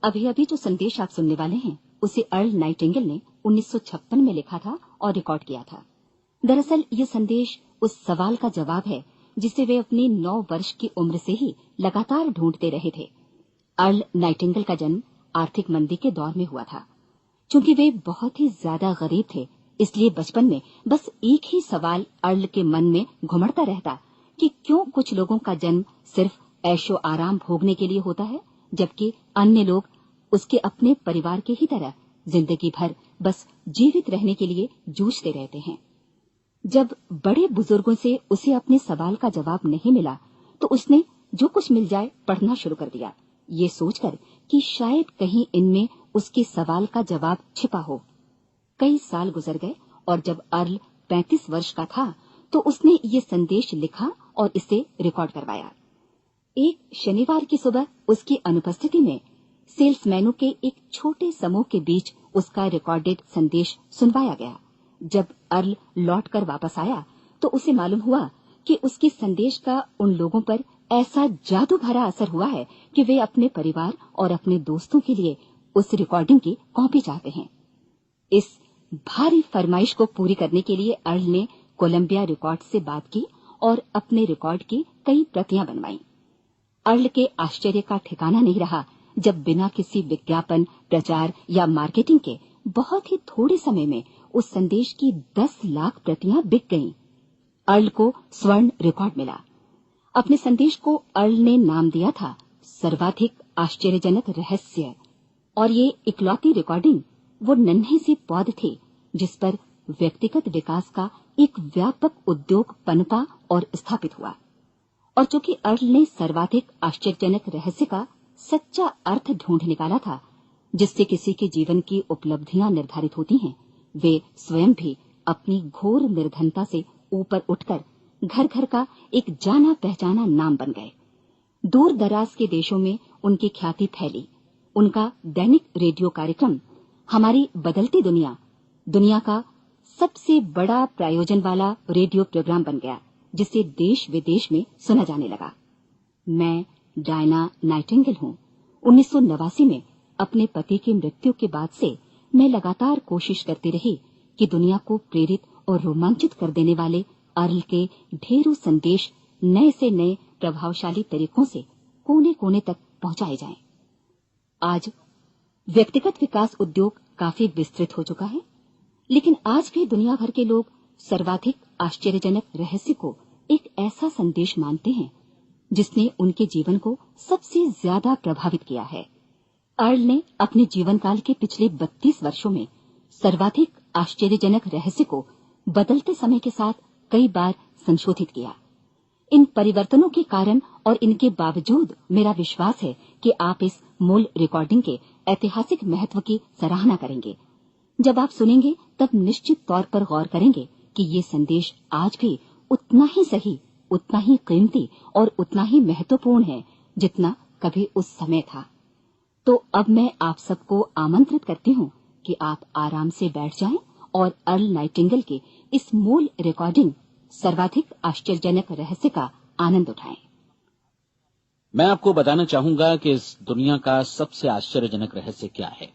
अभी अभी जो संदेश आप सुनने वाले हैं उसे अर्ल नाइटिंगेल ने 1956 में लिखा था और रिकॉर्ड किया था। दरअसल ये संदेश उस सवाल का जवाब है जिसे वे अपनी 9 वर्ष की उम्र से ही लगातार ढूंढते रहे थे। अर्ल नाइटिंगेल का जन्म आर्थिक मंदी के दौर में हुआ था। चूंकि वे बहुत ही ज्यादा गरीब थे, इसलिए बचपन में बस एक ही सवाल अर्ल के मन में घुमड़ता रहता कि क्यों कुछ लोगों का जन्म सिर्फ ऐशो आराम भोगने के लिए होता है, जबकि अन्य लोग उसके अपने परिवार के ही तरह जिंदगी भर बस जीवित रहने के लिए जूझते रहते हैं। जब बड़े बुजुर्गों से उसे अपने सवाल का जवाब नहीं मिला, तो उसने जो कुछ मिल जाए पढ़ना शुरू कर दिया, ये सोचकर कि शायद कहीं इनमें उसके सवाल का जवाब छिपा हो। कई साल गुजर गए और जब अर्ल 35 वर्ष का था, तो उसने ये संदेश लिखा और इसे रिकॉर्ड करवाया। एक शनिवार की सुबह उसकी अनुपस्थिति में सेल्समैनों के एक छोटे समूह के बीच उसका रिकॉर्डेड संदेश सुनवाया गया। जब अर्ल लौटकर वापस आया, तो उसे मालूम हुआ कि उसके संदेश का उन लोगों पर ऐसा जादू भरा असर हुआ है कि वे अपने परिवार और अपने दोस्तों के लिए उस रिकॉर्डिंग की कॉपी चाहते हैं। इस भारी फरमाइश को पूरी करने के लिए अर्ल ने कोलंबिया रिकॉर्ड से बात की और अपने रिकॉर्ड की कई प्रतियां बनवाई। अर्ल के आश्चर्य का ठिकाना नहीं रहा जब बिना किसी विज्ञापन, प्रचार या मार्केटिंग के बहुत ही थोड़े समय में उस संदेश की 10 लाख प्रतियां बिक गईं। अर्ल को स्वर्ण रिकॉर्ड मिला। अपने संदेश को अर्ल ने नाम दिया था सर्वाधिक आश्चर्यजनक रहस्य, और ये इकलौती रिकॉर्डिंग वो नन्हे से पौध थे जिस पर व्यक्तिगत विकास का एक व्यापक उद्योग पनपा और स्थापित हुआ। और चूंकि अर्ल ने सर्वाधिक आश्चर्यजनक रहस्य का सच्चा अर्थ ढूंढ निकाला था, जिससे किसी के जीवन की उपलब्धियां निर्धारित होती हैं, वे स्वयं भी अपनी घोर निर्धनता से ऊपर उठकर घर घर का एक जाना पहचाना नाम बन गए। दूर दराज के देशों में उनकी ख्याति फैली। उनका दैनिक रेडियो कार्यक्रम हमारी बदलती दुनिया का सबसे बड़ा प्रायोजन वाला रेडियो प्रोग्राम बन गया, जिसे देश विदेश में सुना जाने लगा। मैं डायना नाइटिंगेल हूं। 1989 में अपने पति की मृत्यु के बाद से मैं लगातार कोशिश करती रही कि दुनिया को प्रेरित और रोमांचित कर देने वाले अर्ल के ढेरों संदेश नए से नए प्रभावशाली तरीकों से कोने कोने तक पहुंचाए जाएं। आज व्यक्तिगत विकास उद्योग काफी विस्तृत हो चुका है, लेकिन आज भी दुनिया भर के लोग सर्वाधिक आश्चर्यजनक रहस्य को एक ऐसा संदेश मानते हैं जिसने उनके जीवन को सबसे ज्यादा प्रभावित किया है। अर्ल ने अपने जीवन काल के पिछले 32 वर्षों में सर्वाधिक आश्चर्यजनक रहस्य को बदलते समय के साथ कई बार संशोधित किया। इन परिवर्तनों के कारण और इनके बावजूद मेरा विश्वास है कि आप इस मूल रिकॉर्डिंग के ऐतिहासिक महत्व की सराहना करेंगे। जब आप सुनेंगे तब निश्चित तौर पर गौर करेंगे कि ये संदेश आज भी उतना ही सही, उतना ही कीमती और उतना ही महत्वपूर्ण है जितना कभी उस समय था। तो अब मैं आप सबको आमंत्रित करती हूँ कि आप आराम से बैठ जाएं और अर्ल नाइटिंगेल के इस मूल रिकॉर्डिंग सर्वाधिक आश्चर्यजनक रहस्य का आनंद उठाएं। मैं आपको बताना चाहूंगा कि इस दुनिया का सबसे आश्चर्यजनक रहस्य क्या है।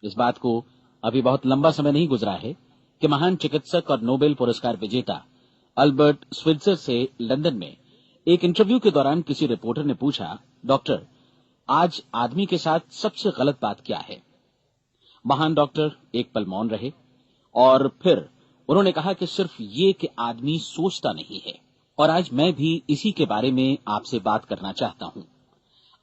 इस बात को अभी बहुत लंबा समय नहीं गुजरा है कि महान चिकित्सक और नोबेल पुरस्कार विजेता अल्बर्ट स्विट्जर से लंदन में एक इंटरव्यू के दौरान किसी रिपोर्टर ने पूछा, डॉक्टर, आज आदमी के साथ सबसे गलत बात क्या है? महान डॉक्टर एक पल मौन रहे और फिर उन्होंने कहा कि सिर्फ ये कि आदमी सोचता नहीं है। और आज मैं भी इसी के बारे में आपसे बात करना चाहता हूं।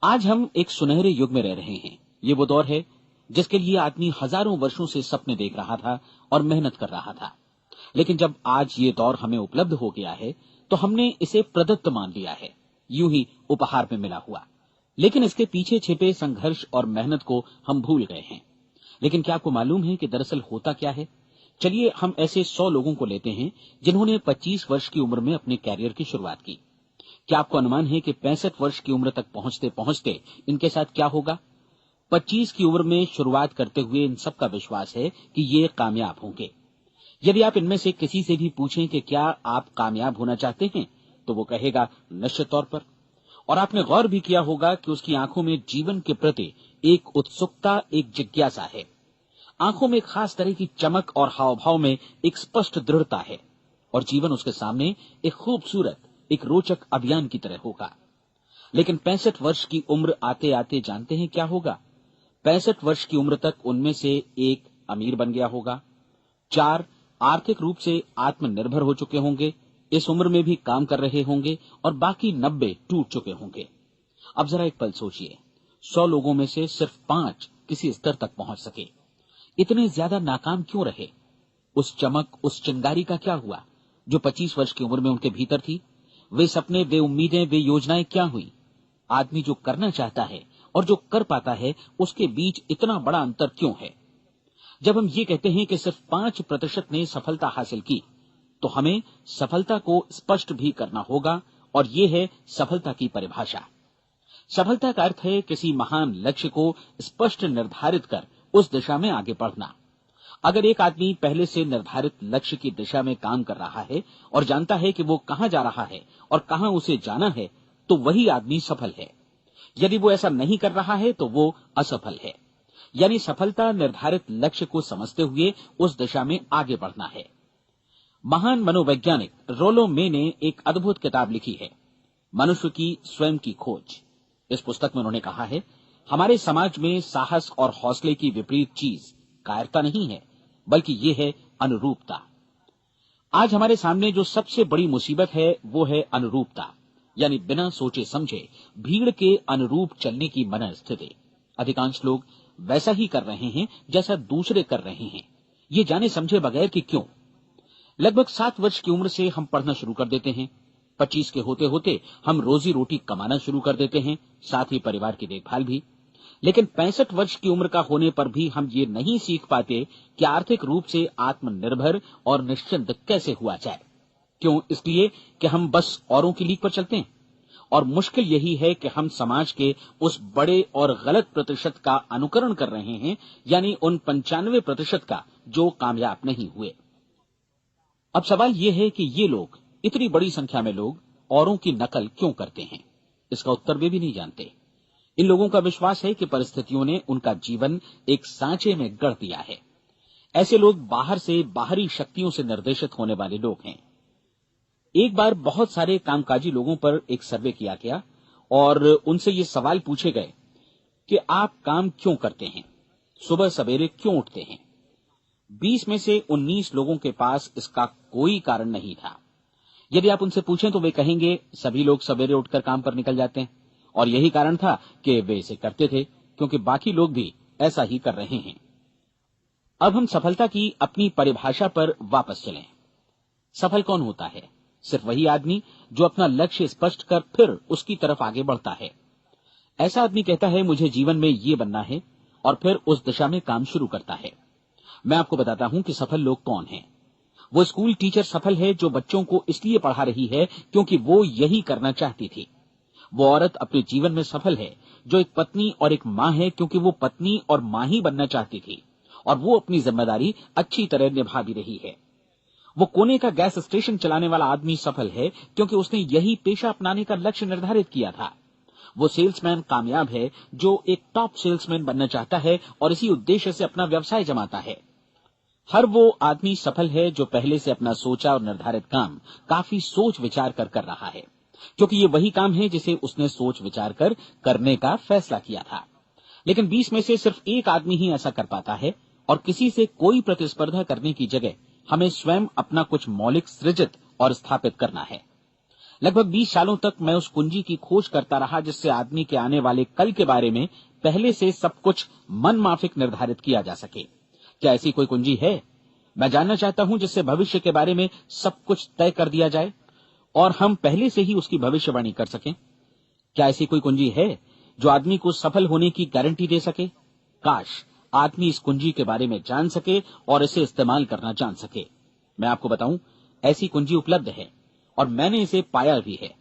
आज हम एक सुनहरे युग में रह रहे हैं। ये वो दौर है जिसके लिए आदमी हजारों वर्षों से सपने देख रहा था और मेहनत कर रहा था। लेकिन जब आज ये दौर हमें उपलब्ध हो गया है तो हमने इसे प्रदत्त मान लिया है, यूं ही उपहार में मिला हुआ। लेकिन इसके पीछे छिपे संघर्ष और मेहनत को हम भूल गए हैं। लेकिन क्या आपको मालूम है कि दरअसल होता क्या है? चलिए हम ऐसे 100 लोगों को लेते हैं जिन्होंने 25 वर्ष की उम्र में अपने कैरियर की शुरुआत की। क्या आपको अनुमान है कि 65 वर्ष की उम्र तक पहुंचते पहुंचते इनके साथ क्या होगा? 25 की उम्र में शुरुआत करते हुए इन सबका विश्वास है कि ये कामयाब होंगे। यदि आप इनमें से किसी से भी पूछें कि क्या आप कामयाब होना चाहते हैं, तो वो कहेगा निश्चित तौर पर। और आपने गौर भी किया होगा कि उसकी आंखों में जीवन के प्रति एक उत्सुकता, एक जिज्ञासा है। आंखों में एक खास तरह की चमक और हाव भाव में एक स्पष्ट दृढ़ता है और जीवन उसके सामने एक खूबसूरत, एक रोचक अभियान की तरह होगा। लेकिन 65 वर्ष की उम्र आते आते जानते हैं क्या होगा? 65 वर्ष की उम्र तक उनमें से एक अमीर बन गया होगा, 4 आर्थिक रूप से आत्मनिर्भर हो चुके होंगे, इस उम्र में भी काम कर रहे होंगे और बाकी 90 टूट चुके होंगे। अब जरा एक पल सोचिए, 100 लोगों में से सिर्फ 5 किसी स्तर तक पहुंच सके। इतने ज्यादा नाकाम क्यों रहे? उस चमक, उस चिंगारी का क्या हुआ जो 25 वर्ष की उम्र में उनके भीतर थी? वे सपने, वे उम्मीदें, वे योजनाएं क्या हुई? आदमी जो करना चाहता है और जो कर पाता है, उसके बीच इतना बड़ा अंतर क्यों है? जब हम ये कहते हैं कि सिर्फ 5% ने सफलता हासिल की, तो हमें सफलता को स्पष्ट भी करना होगा, और ये है सफलता की परिभाषा। सफलता का अर्थ है किसी महान लक्ष्य को स्पष्ट निर्धारित कर उस दिशा में आगे बढ़ना। अगर एक आदमी पहले से निर्धारित लक्ष्य की दिशा में काम कर रहा है और जानता है कि वो कहां जा रहा है और कहां उसे जाना है, तो वही आदमी सफल है। यदि वो ऐसा नहीं कर रहा है तो वो असफल है। यानी सफलता निर्धारित लक्ष्य को समझते हुए उस दिशा में आगे बढ़ना है। महान मनोवैज्ञानिक रोलो मे ने एक अद्भुत किताब लिखी है, मनुष्य की स्वयं की खोज। इस पुस्तक में उन्होंने कहा है, हमारे समाज में साहस और हौसले की विपरीत चीज कायरता नहीं है, बल्कि ये है अनुरूपता। आज हमारे सामने जो सबसे बड़ी मुसीबत है वो है अनुरूपता, यानी बिना सोचे समझे भीड़ के अनुरूप चलने की मनस्थिति। अधिकांश लोग वैसा ही कर रहे हैं जैसा दूसरे कर रहे हैं, ये जाने समझे बगैर कि क्यों। लगभग 7 वर्ष की उम्र से हम पढ़ना शुरू कर देते हैं, 25 के होते होते हम रोजी रोटी कमाना शुरू कर देते हैं, साथ ही परिवार की देखभाल भी। लेकिन 65 वर्ष की उम्र का होने पर भी हम ये नहीं सीख पाते कि आर्थिक रूप से आत्मनिर्भर और निश्चिंत कैसे हुआ जाए। क्यों? इसलिए कि हम बस औरों की लीक पर चलते हैं। और मुश्किल यही है कि हम समाज के उस बड़े और गलत प्रतिशत का अनुकरण कर रहे हैं, यानी उन 95% का जो कामयाब नहीं हुए। अब सवाल यह है कि ये लोग, इतनी बड़ी संख्या में लोग, औरों की नकल क्यों करते हैं? इसका उत्तर वे भी नहीं जानते। इन लोगों का विश्वास है कि परिस्थितियों ने उनका जीवन एक सांचे में गढ़ दिया है। ऐसे लोग बाहर से, बाहरी शक्तियों से निर्देशित होने वाले लोग हैं। एक बार बहुत सारे कामकाजी लोगों पर एक सर्वे किया गया और उनसे ये सवाल पूछे गए कि आप काम क्यों करते हैं, सुबह सवेरे क्यों उठते हैं? 20 में से 19 लोगों के पास इसका कोई कारण नहीं था। यदि आप उनसे पूछें तो वे कहेंगे सभी लोग सवेरे उठकर काम पर निकल जाते हैं, और यही कारण था कि वे इसे करते थे क्योंकि बाकी लोग भी ऐसा ही कर रहे हैं। अब हम सफलता की अपनी परिभाषा पर वापस चलें। सफल कौन होता है? सिर्फ वही आदमी जो अपना लक्ष्य स्पष्ट कर फिर उसकी तरफ आगे बढ़ता है। ऐसा आदमी कहता है मुझे जीवन में ये बनना है, और फिर उस दिशा में काम शुरू करता है। मैं आपको बताता हूं कि सफल लोग कौन हैं। वो स्कूल टीचर सफल है जो बच्चों को इसलिए पढ़ा रही है क्योंकि वो यही करना चाहती थी। वो औरत अपने जीवन में सफल है जो एक पत्नी और एक मां है क्योंकि वो पत्नी और मां ही बनना चाहती थी, और वो अपनी जिम्मेदारी अच्छी तरह निभा भी रही है। वो कोने का गैस स्टेशन चलाने वाला आदमी सफल है क्योंकि उसने यही पेशा अपनाने का लक्ष्य निर्धारित किया था। वो सेल्समैन कामयाब है जो एक टॉप सेल्समैन बनना चाहता है और इसी उद्देश्य से अपना व्यवसाय जमाता है। हर वो आदमी सफल है जो पहले से अपना सोचा और निर्धारित काम काफी सोच विचार कर रहा है, क्योंकि ये वही काम है जिसे उसने सोच विचार कर करने का फैसला किया था। लेकिन 20 में से सिर्फ एक आदमी ही ऐसा कर पाता है, और किसी से कोई प्रतिस्पर्धा करने की जगह हमें स्वयं अपना कुछ मौलिक सृजित और स्थापित करना है। लगभग 20 सालों तक मैं उस कुंजी की खोज करता रहा जिससे आदमी के आने वाले कल के बारे में पहले से सब कुछ मन माफिक निर्धारित किया जा सके। क्या ऐसी कोई कुंजी है? मैं जानना चाहता हूं जिससे भविष्य के बारे में सब कुछ तय कर दिया जाए और हम पहले से ही उसकी भविष्यवाणी कर सकें। क्या ऐसी कोई कुंजी है जो आदमी को सफल होने की गारंटी दे सके? काश आदमी इस कुंजी के बारे में जान सके और इसे इस्तेमाल करना जान सके। मैं आपको बताऊं, ऐसी कुंजी उपलब्ध है और मैंने इसे पाया भी है।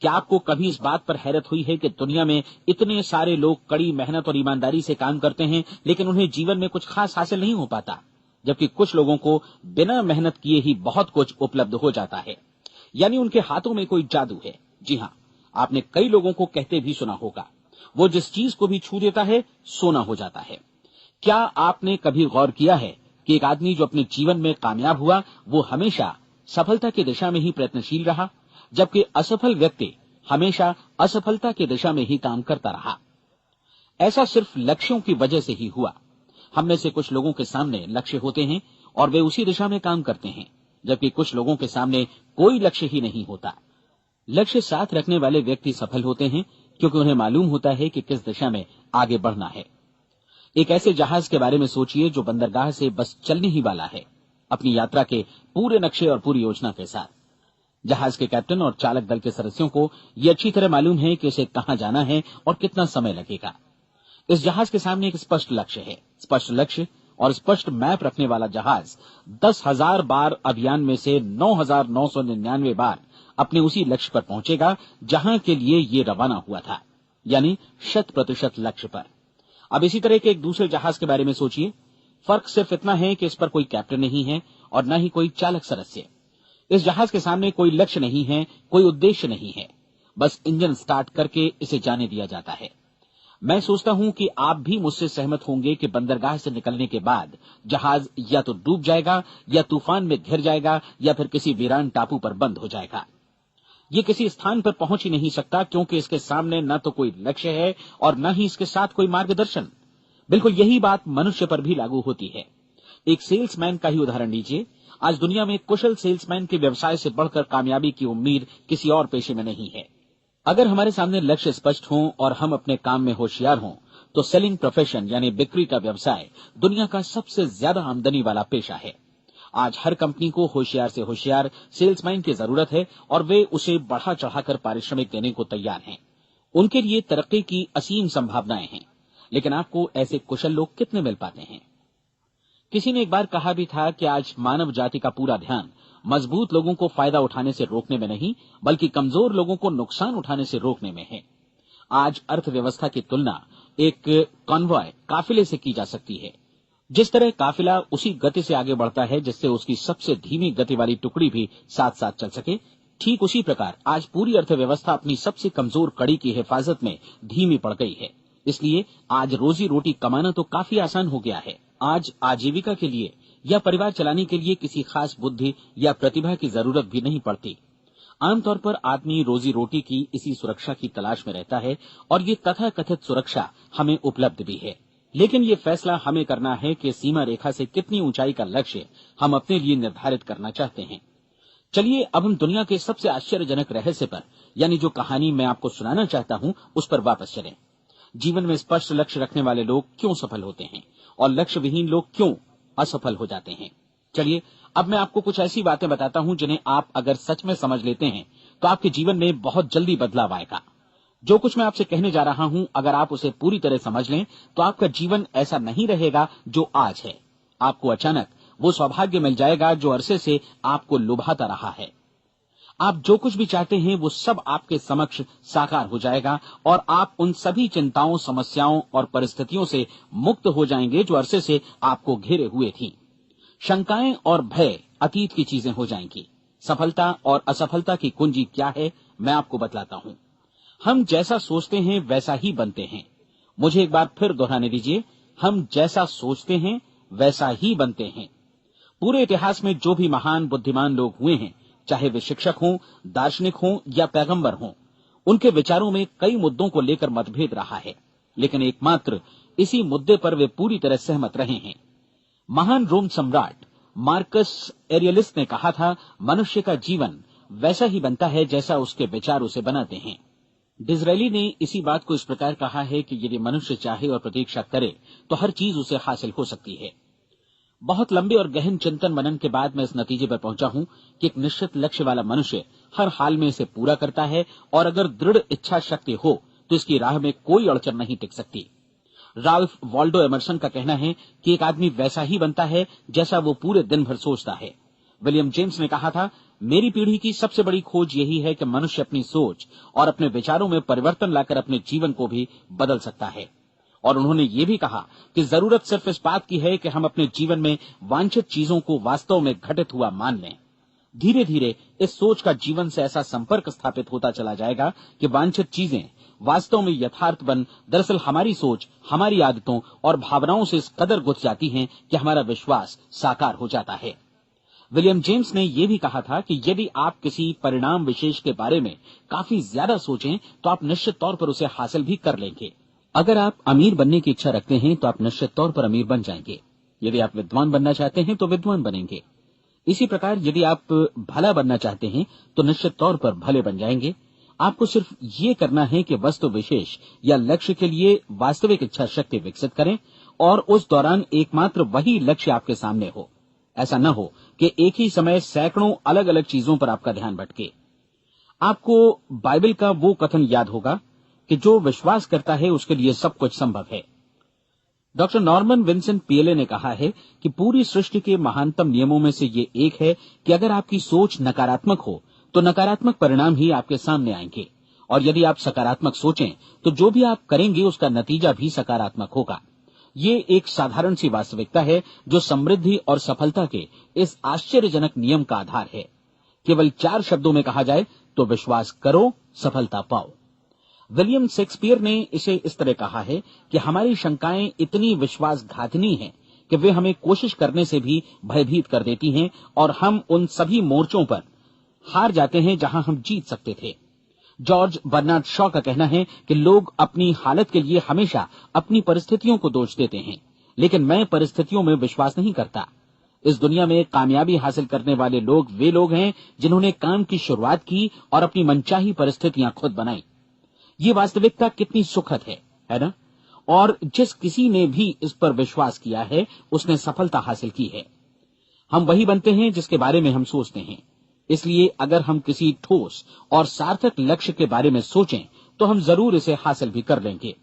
क्या आपको कभी इस बात पर हैरत हुई है कि दुनिया में इतने सारे लोग कड़ी मेहनत और ईमानदारी से काम करते हैं लेकिन उन्हें जीवन में कुछ खास हासिल नहीं हो पाता, जबकि कुछ लोगों को बिना मेहनत किए ही बहुत कुछ उपलब्ध हो जाता है। यानी उनके हाथों में कोई जादू है। जी हां, आपने कई लोगों को कहते भी सुना होगा, वो जिस चीज को भी छू देता है सोना हो जाता है। क्या आपने कभी गौर किया है कि एक आदमी जो अपने जीवन में कामयाब हुआ वो हमेशा सफलता की दिशा में ही प्रयत्नशील रहा, जबकि असफल व्यक्ति हमेशा असफलता की दिशा में ही काम करता रहा। ऐसा सिर्फ लक्ष्यों की वजह से ही हुआ। हम में से कुछ लोगों के सामने लक्ष्य होते हैं और वे उसी दिशा में काम करते हैं, जबकि कुछ लोगों के सामने कोई लक्ष्य ही नहीं होता। लक्ष्य साथ रखने वाले व्यक्ति सफल होते हैं क्योंकि उन्हें मालूम होता है कि किस दिशा में आगे बढ़ना है। एक ऐसे जहाज के बारे में सोचिए जो बंदरगाह से बस चलने ही वाला है, अपनी यात्रा के पूरे नक्शे और पूरी योजना के साथ। जहाज के कैप्टन और चालक दल के सदस्यों को यह अच्छी तरह मालूम है कि उसे कहां जाना है और कितना समय लगेगा। इस जहाज के सामने एक स्पष्ट लक्ष्य है। स्पष्ट लक्ष्य और स्पष्ट मैप रखने वाला जहाज 10,000 बार अभियान में से 9,999 बार अपने उसी लक्ष्य पर पहुंचेगा जहां के लिए ये रवाना हुआ था, यानी 100% लक्ष्य पर। अब इसी तरह के एक दूसरे जहाज के बारे में सोचिए। फर्क सिर्फ इतना है कि इस पर कोई कैप्टन नहीं है और न ही कोई चालक सदस्य। इस जहाज के सामने कोई लक्ष्य नहीं है, कोई उद्देश्य नहीं है, बस इंजन स्टार्ट करके इसे जाने दिया जाता है। मैं सोचता हूं कि आप भी मुझसे सहमत होंगे कि बंदरगाह से निकलने के बाद जहाज या तो डूब जाएगा या तूफान में घिर जाएगा या फिर किसी वीरान टापू पर बंद हो जाएगा। ये किसी स्थान पर पहुंच ही नहीं सकता क्योंकि इसके सामने न तो कोई लक्ष्य है और न ही इसके साथ कोई मार्गदर्शन। बिल्कुल यही बात मनुष्य पर भी लागू होती है। एक सेल्समैन का ही उदाहरण लीजिए। आज दुनिया में कुशल सेल्समैन के व्यवसाय से बढ़कर कामयाबी की उम्मीद किसी और पेशे में नहीं है। अगर हमारे सामने लक्ष्य स्पष्ट हों और हम अपने काम में होशियार हों तो सेलिंग प्रोफेशन यानी बिक्री का व्यवसाय दुनिया का सबसे ज्यादा आमदनी वाला पेशा है। आज हर कंपनी को होशियार से होशियार सेल्समैन की जरूरत है और वे उसे बढ़ा चढ़ाकर पारिश्रमिक देने को तैयार हैं। उनके लिए तरक्की की असीम संभावनाएं हैं, लेकिन आपको ऐसे कुशल लोग कितने मिल पाते हैं? किसी ने एक बार कहा भी था कि आज मानव जाति का पूरा ध्यान मजबूत लोगों को फायदा उठाने से रोकने में नहीं, बल्कि कमजोर लोगों को नुकसान उठाने से रोकने में है। आज अर्थव्यवस्था की तुलना एक कॉन्वॉय काफिले से की जा सकती है। जिस तरह काफिला उसी गति से आगे बढ़ता है जिससे उसकी सबसे धीमी गति वाली टुकड़ी भी साथ साथ चल सके, ठीक उसी प्रकार आज पूरी अर्थव्यवस्था अपनी सबसे कमजोर कड़ी की हिफाजत में धीमी पड़ गई है। इसलिए आज रोजी रोटी कमाना तो काफी आसान हो गया है। आज आजीविका के लिए या परिवार चलाने के लिए किसी खास बुद्धि या प्रतिभा की जरूरत भी नहीं पड़ती। आमतौर पर आदमी रोजी रोटी की इसी सुरक्षा की तलाश में रहता है और ये तथाकथित सुरक्षा हमें उपलब्ध भी है। लेकिन ये फैसला हमें करना है कि सीमा रेखा से कितनी ऊंचाई का लक्ष्य हम अपने लिए निर्धारित करना चाहते हैं। चलिए अब हम दुनिया के सबसे आश्चर्यजनक रहस्य पर, यानी जो कहानी मैं आपको सुनाना चाहता हूं, उस पर वापस चलें। जीवन में स्पष्ट लक्ष्य रखने वाले लोग क्यों सफल होते हैं और लक्ष्य विहीन लोग क्यों असफल हो जाते हैं? चलिए अब मैं आपको कुछ ऐसी बातें बताता हूं जिन्हें आप अगर सच में समझ लेते हैं तो आपके जीवन में बहुत जल्दी बदलाव आएगा। जो कुछ मैं आपसे कहने जा रहा हूं, अगर आप उसे पूरी तरह समझ लें तो आपका जीवन ऐसा नहीं रहेगा जो आज है। आपको अचानक वो सौभाग्य मिल जाएगा जो अरसे से आपको लुभाता रहा है। आप जो कुछ भी चाहते हैं वो सब आपके समक्ष साकार हो जाएगा और आप उन सभी चिंताओं, समस्याओं और परिस्थितियों से मुक्त हो जाएंगे जो अरसे से आपको घेरे हुए थी। शंकाएं और भय अतीत की चीजें हो जाएंगी। सफलता और असफलता की कुंजी क्या है, मैं आपको बतलाता हूं। हम जैसा सोचते हैं वैसा ही बनते हैं। मुझे एक बार फिर दोहराने दीजिए, हम जैसा सोचते हैं वैसा ही बनते हैं। पूरे इतिहास में जो भी महान बुद्धिमान लोग हुए हैं, चाहे वे शिक्षक हों, दार्शनिक हों या पैगंबर हों, उनके विचारों में कई मुद्दों को लेकर मतभेद रहा है, लेकिन एकमात्र इसी मुद्दे पर वे पूरी तरह सहमत रहे हैं। महान रोम सम्राट मार्कस एरियलिस ने कहा था, मनुष्य का जीवन वैसा ही बनता है जैसा उसके विचार उसे बनाते हैं। डिज़रायली ने इसी बात को इस प्रकार कहा है कि यदि मनुष्य चाहे और प्रतीक्षा करे तो हर चीज उसे हासिल हो सकती है। बहुत लंबे और गहन चिंतन मनन के बाद मैं इस नतीजे पर पहुंचा हूं कि एक निश्चित लक्ष्य वाला मनुष्य हर हाल में इसे पूरा करता है और अगर दृढ़ इच्छा शक्ति हो तो इसकी राह में कोई अड़चन नहीं टिक सकती। राल्फ वॉल्डो एमर्सन का कहना है कि एक आदमी वैसा ही बनता है जैसा वो पूरे दिन भर सोचता है। विलियम जेम्स ने कहा था, मेरी पीढ़ी की सबसे बड़ी खोज यही है कि मनुष्य अपनी सोच और अपने विचारों में परिवर्तन लाकर अपने जीवन को भी बदल सकता है। और उन्होंने ये भी कहा कि जरूरत सिर्फ इस बात की है कि हम अपने जीवन में वांछित चीजों को वास्तव में घटित हुआ मान लें। धीरे धीरे इस सोच का जीवन से ऐसा संपर्क स्थापित होता चला जाएगा कि वांछित चीजें वास्तव में यथार्थ बन दरअसल हमारी सोच, हमारी आदतों और भावनाओं से इस कदर गुथ जाती हैं कि हमारा विश्वास साकार हो जाता है। विलियम जेम्स ने यह भी कहा था कि यदि आप किसी परिणाम विशेष के बारे में काफी ज्यादा सोचें तो आप निश्चित तौर पर उसे हासिल भी कर लेंगे। अगर आप अमीर बनने की इच्छा रखते हैं तो आप निश्चित तौर पर अमीर बन जाएंगे। यदि आप विद्वान बनना चाहते हैं तो विद्वान बनेंगे। इसी प्रकार यदि आप भला बनना चाहते हैं तो निश्चित तौर पर भले बन जाएंगे। आपको सिर्फ ये करना है कि वस्तु विशेष या लक्ष्य के लिए वास्तविक इच्छा शक्ति विकसित करें और उस दौरान एकमात्र वही लक्ष्य आपके सामने हो। ऐसा न हो कि एक ही समय सैकड़ों अलग अलग चीजों पर आपका ध्यान भटके। आपको बाइबल का वो कथन याद होगा कि जो विश्वास करता है उसके लिए सब कुछ संभव है। डॉक्टर नॉर्मन विंसेंट पीएले ने कहा है कि पूरी सृष्टि के महानतम नियमों में से ये एक है कि अगर आपकी सोच नकारात्मक हो तो नकारात्मक परिणाम ही आपके सामने आएंगे, और यदि आप सकारात्मक सोचें तो जो भी आप करेंगे उसका नतीजा भी सकारात्मक होगा। ये एक साधारण सी वास्तविकता है जो समृद्धि और सफलता के इस आश्चर्यजनक नियम का आधार है। केवल 4 शब्दों में कहा जाए तो विश्वास करो, सफलता पाओ। विलियम शेक्सपियर ने इसे इस तरह कहा है कि हमारी शंकाएं इतनी विश्वासघातनी हैं कि वे हमें कोशिश करने से भी भयभीत कर देती हैं और हम उन सभी मोर्चों पर हार जाते हैं जहां हम जीत सकते थे। जॉर्ज बर्नार्ड शॉ का कहना है कि लोग अपनी हालत के लिए हमेशा अपनी परिस्थितियों को दोष देते हैं, लेकिन मैं परिस्थितियों में विश्वास नहीं करता। इस दुनिया में कामयाबी हासिल करने वाले लोग वे लोग हैं जिन्होंने काम की शुरुआत की और अपनी मनचाही परिस्थितियां खुद बनाई। ये वास्तविकता कितनी सुखद है ना? और जिस किसी ने भी इस पर विश्वास किया है उसने सफलता हासिल की है। हम वही बनते हैं जिसके बारे में हम सोचते हैं। इसलिए अगर हम किसी ठोस और सार्थक लक्ष्य के बारे में सोचें तो हम जरूर इसे हासिल भी कर लेंगे।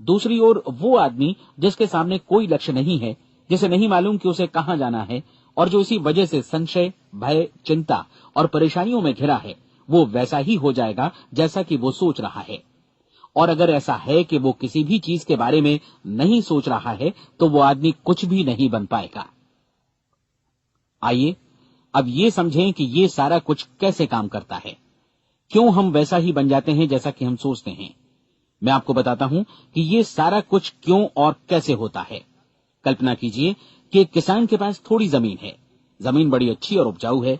दूसरी ओर वो आदमी जिसके सामने कोई लक्ष्य नहीं है, जिसे नहीं मालूम कि उसे कहां जाना है और जो इसी वजह से संशय, भय, चिंता और परेशानियों में घिरा है, वो वैसा ही हो जाएगा जैसा कि वो सोच रहा है। और अगर ऐसा है कि वो किसी भी चीज के बारे में नहीं सोच रहा है तो वो आदमी कुछ भी नहीं बन पाएगा। आइए अब ये समझें कि ये सारा कुछ कैसे काम करता है, क्यों हम वैसा ही बन जाते हैं जैसा कि हम सोचते हैं। मैं आपको बताता हूं कि ये सारा कुछ क्यों और कैसे होता है। कल्पना कीजिए कि एक किसान के पास थोड़ी जमीन है। जमीन बड़ी अच्छी और उपजाऊ है।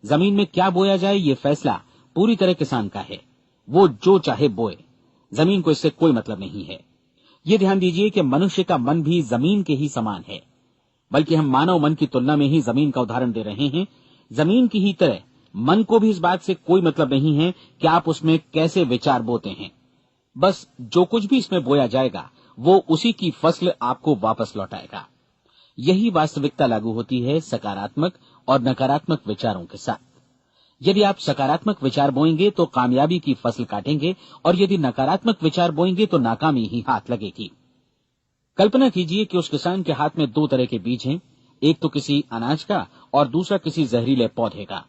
जमीन में क्या बोया जाए ये फैसला पूरी तरह किसान का है। वो जो चाहे बोए, जमीन को इससे कोई मतलब नहीं है। ये ध्यान दीजिए कि मनुष्य का मन भी जमीन के ही समान है, बल्कि हम मानव मन की तुलना में ही जमीन का उदाहरण दे रहे हैं। जमीन की ही तरह मन को भी इस बात से कोई मतलब नहीं है कि आप उसमें कैसे विचार बोते हैं। बस जो कुछ भी इसमें बोया जाएगा वो उसी की फसल आपको वापस लौटाएगा। यही वास्तविकता लागू होती है सकारात्मक और नकारात्मक विचारों के साथ। यदि आप सकारात्मक विचार बोएंगे तो कामयाबी की फसल काटेंगे, और यदि नकारात्मक विचार बोएंगे तो नाकामी ही हाथ लगेगी। कल्पना कीजिए कि उस किसान के हाथ में 2 तरह के बीज हैं, एक तो किसी अनाज का और दूसरा किसी जहरीले पौधे का।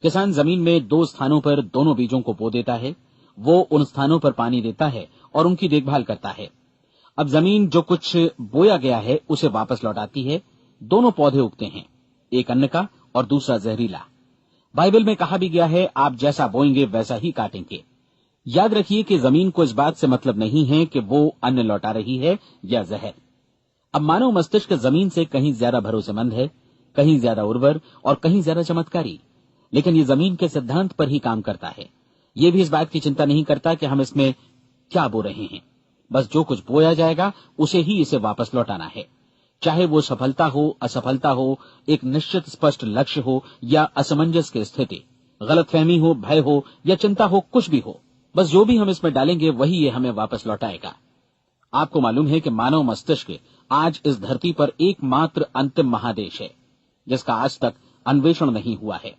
किसान जमीन में 2 स्थानों पर दोनों बीजों को बो देता है। वो उन स्थानों पर पानी देता है और उनकी देखभाल करता है। अब जमीन जो कुछ बोया गया है उसे वापस लौटाती है। दोनों पौधे उगते हैं, एक अन्न का और दूसरा जहरीला। बाइबल में कहा भी गया है, आप जैसा बोएंगे वैसा ही काटेंगे। याद रखिए कि जमीन को इस बात से मतलब नहीं है कि वो अन्न लौटा रही है या जहर। अब मानव मस्तिष्क जमीन से कहीं ज्यादा भरोसेमंद है, कहीं ज्यादा उर्वर और कहीं ज्यादा चमत्कारी, लेकिन ये जमीन के सिद्धांत पर ही काम करता है। ये भी इस बात की चिंता नहीं करता कि हम इसमें क्या बो रहे हैं। बस जो कुछ बोया जाएगा उसे ही इसे वापस लौटाना है, चाहे वो सफलता हो, असफलता हो, एक निश्चित स्पष्ट लक्ष्य हो या असमंजस की स्थिति, गलतफहमी हो, भय हो या चिंता हो, कुछ भी हो। बस जो भी हम इसमें डालेंगे वही ये हमें वापस लौटाएगा। आपको मालूम है कि मानव मस्तिष्क आज इस धरती पर एकमात्र अंतिम महादेश है जिसका आज तक अन्वेषण नहीं हुआ है।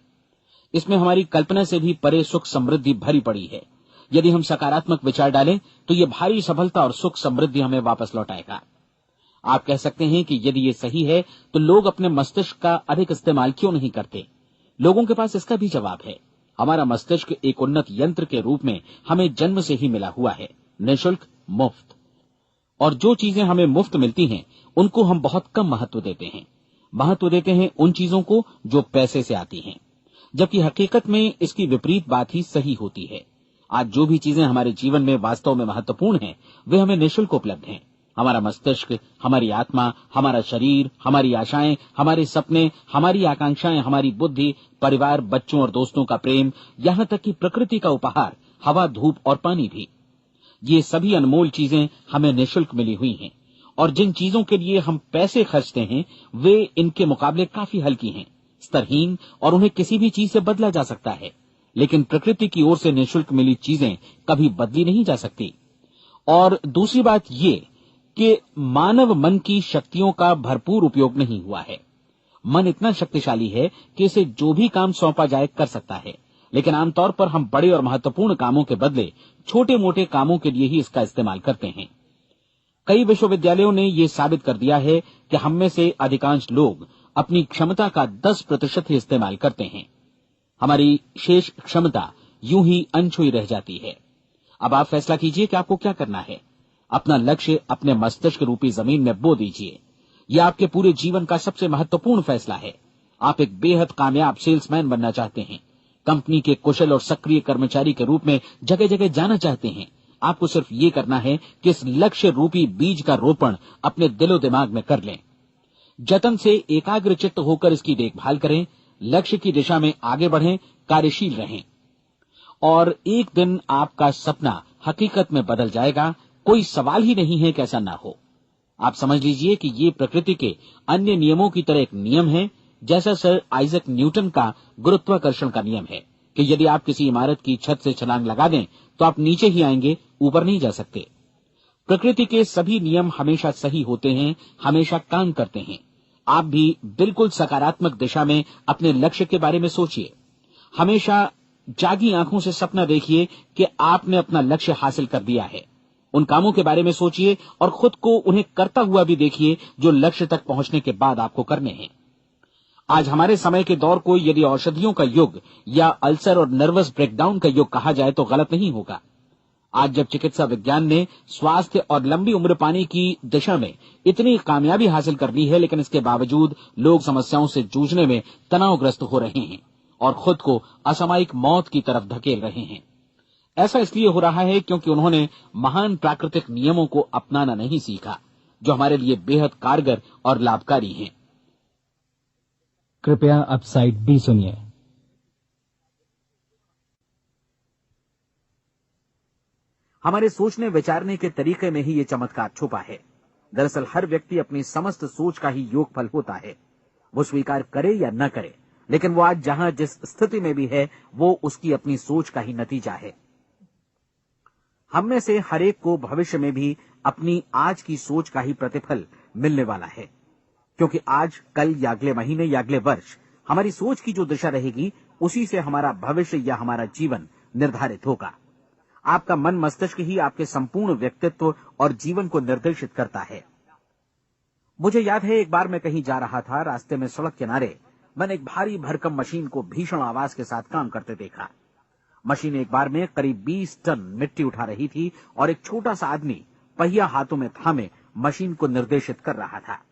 इसमें हमारी कल्पना से भी परे सुख समृद्धि भरी पड़ी है। यदि हम सकारात्मक विचार डालें तो ये भारी सफलता और सुख समृद्धि हमें वापस लौटाएगा। आप कह सकते हैं कि यदि ये सही है तो लोग अपने मस्तिष्क का अधिक इस्तेमाल क्यों नहीं करते? लोगों के पास इसका भी जवाब है। हमारा मस्तिष्क एक उन्नत यंत्र के रूप में हमें जन्म से ही मिला हुआ है, निःशुल्क, मुफ्त। और जो चीजें हमें मुफ्त मिलती हैं उनको हम बहुत कम महत्व देते हैं। महत्व देते हैं उन चीजों को जो पैसे से आती हैं। जबकि हकीकत में इसकी विपरीत बात ही सही होती है। आज जो भी चीजें हमारे जीवन में वास्तव में महत्वपूर्ण हैं, वे हमें निःशुल्क उपलब्ध हैं। हमारा मस्तिष्क, हमारी आत्मा, हमारा शरीर, हमारी आशाएं, हमारे सपने, हमारी आकांक्षाएं, हमारी बुद्धि, परिवार, बच्चों और दोस्तों का प्रेम, यहाँ तक कि प्रकृति का उपहार, हवा, धूप और पानी भी, ये सभी अनमोल चीजें हमें निःशुल्क मिली हुई हैं। और जिन चीजों के लिए हम पैसे खर्चते हैं, वे इनके मुकाबले काफी हल्की हैं, स्तरहीन, और उन्हें किसी भी चीज से बदला जा सकता है। लेकिन प्रकृति की ओर से निःशुल्क मिली चीजें कभी बदली नहीं जा सकती। और दूसरी बात ये कि मानव मन की शक्तियों का भरपूर उपयोग नहीं हुआ है। मन इतना शक्तिशाली है कि इसे जो भी काम सौंपा जाए कर सकता है, लेकिन आमतौर पर हम बड़े और महत्वपूर्ण कामों के बदले छोटे मोटे कामों के लिए ही इसका इस्तेमाल करते हैं। कई विश्वविद्यालयों ने यह साबित कर दिया है कि हम में से अधिकांश लोग अपनी क्षमता का 10% ही इस्तेमाल करते हैं। हमारी शेष क्षमता यूं ही अनछुई रह जाती है। अब आप फैसला कीजिए कि आपको क्या करना है। अपना लक्ष्य अपने मस्तिष्क रूपी जमीन में बो दीजिए। यह आपके पूरे जीवन का सबसे महत्वपूर्ण फैसला है। आप एक बेहद कामयाब सेल्समैन बनना चाहते हैं, कंपनी के कुशल और सक्रिय कर्मचारी के रूप में जगह जगह जाना चाहते हैं। आपको सिर्फ ये करना है कि इस लक्ष्य रूपी बीज का रोपण अपने दिलो दिमाग में कर लें। जतन से एकाग्रचित्त होकर इसकी देखभाल करें, लक्ष्य की दिशा में आगे बढ़ें, कार्यशील रहें, और एक दिन आपका सपना हकीकत में बदल जाएगा। कोई सवाल ही नहीं है कि ऐसा ना हो। आप समझ लीजिए कि ये प्रकृति के अन्य नियमों की तरह एक नियम है, जैसा सर आइजक न्यूटन का गुरुत्वाकर्षण का नियम है कि यदि आप किसी इमारत की छत से छलांग लगा दें तो आप नीचे ही आएंगे, ऊपर नहीं जा सकते। प्रकृति के सभी नियम हमेशा सही होते हैं, हमेशा काम करते हैं। आप भी बिल्कुल सकारात्मक दिशा में अपने लक्ष्य के बारे में सोचिए। हमेशा जागी आंखों से सपना देखिए कि आपने अपना लक्ष्य हासिल कर दिया है। उन कामों के बारे में सोचिए और खुद को उन्हें करता हुआ भी देखिए जो लक्ष्य तक पहुंचने के बाद आपको करने हैं। आज हमारे समय के दौर को यदि औषधियों का युग या अल्सर और नर्वस ब्रेकडाउन का युग कहा जाए तो गलत नहीं होगा। आज जब चिकित्सा विज्ञान ने स्वास्थ्य और लंबी उम्र पाने की दिशा में इतनी कामयाबी हासिल कर ली है, लेकिन इसके बावजूद लोग समस्याओं से जूझने में तनावग्रस्त हो रहे हैं और खुद को असामयिक मौत की तरफ धकेल रहे हैं। ऐसा इसलिए हो रहा है क्योंकि उन्होंने महान प्राकृतिक नियमों को अपनाना नहीं सीखा, जो हमारे लिए बेहद कारगर और लाभकारी हैं। कृपया अब साइड बी सुनिए। हमारे सोचने विचारने के तरीके में ही ये चमत्कार छुपा है। दरअसल हर व्यक्ति अपनी समस्त सोच का ही योगफल होता है, वो स्वीकार करे या न करे, लेकिन वो आज जहां जिस स्थिति में भी है वो उसकी अपनी सोच का ही नतीजा है। हम में से हर एक को भविष्य में भी अपनी आज की सोच का ही प्रतिफल मिलने वाला है, क्योंकि आज, कल या अगले महीने या अगले वर्ष हमारी सोच की जो दिशा रहेगी उसी से हमारा भविष्य या हमारा जीवन निर्धारित होगा। आपका मन मस्तिष्क ही आपके संपूर्ण व्यक्तित्व और जीवन को निर्देशित करता है। मुझे याद है एक बार मैं कहीं जा रहा था, रास्ते में सड़क किनारे मैंने एक भारी भरकम मशीन को भीषण आवाज के साथ काम करते देखा। मशीन एक बार में करीब 20 टन मिट्टी उठा रही थी और एक छोटा सा आदमी पहिया हाथों में थामे मशीन को निर्देशित कर रहा था।